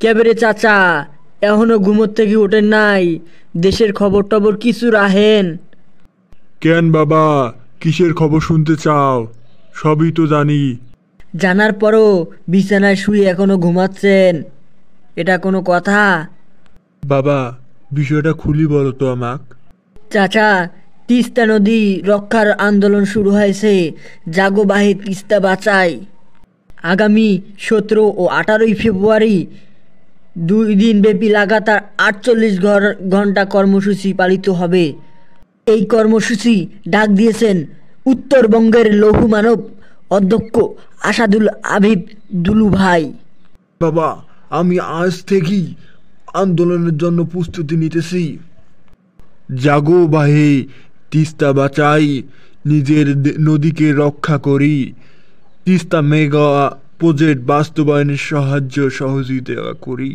কেবেরে চাচা, এখনো ঘুমোর থেকে ওঠেন নাই? দেশের খবর টবর কিছু রাহেন? কেন বাবা, কিসের খবর শুনতে চাও? সবই তো জানি। জানার পরও বিছানায় শুয়ে এখনো ঘুমাচ্ছেন, এটা কোনো কথা? বাবা, বিষয়টা খুলি বলো তো আমাক। চাচা, তিস্তা নদী রক্ষার আন্দোলন শুরু হয়েছে। জাগো বাহে তিস্তা বাঁচাই। আগামী 17 ও 18 ফেব্রুয়ারি 2 দিন ব্যাপী লাগাতার 48 ঘন্টা কর্মসূচি পালিত হবে। এই কর্মসূচি ডাক দিয়েছেন উত্তরবঙ্গের লৌহ মানব অধ্যক্ষ আসাদুল আবিব দুলু ভাই। বাবা, আমি আজ থেকেই আন্দোলনের জন্য প্রস্তুতি নিতেছি। জাগো বাহে তিস্তা বাঁচাই, নিজের নদীকে রক্ষা করি, তিস্তা মেগা প্রজেক্ট বাস্তবায়নের সাহায্য সহযোগিতা করি।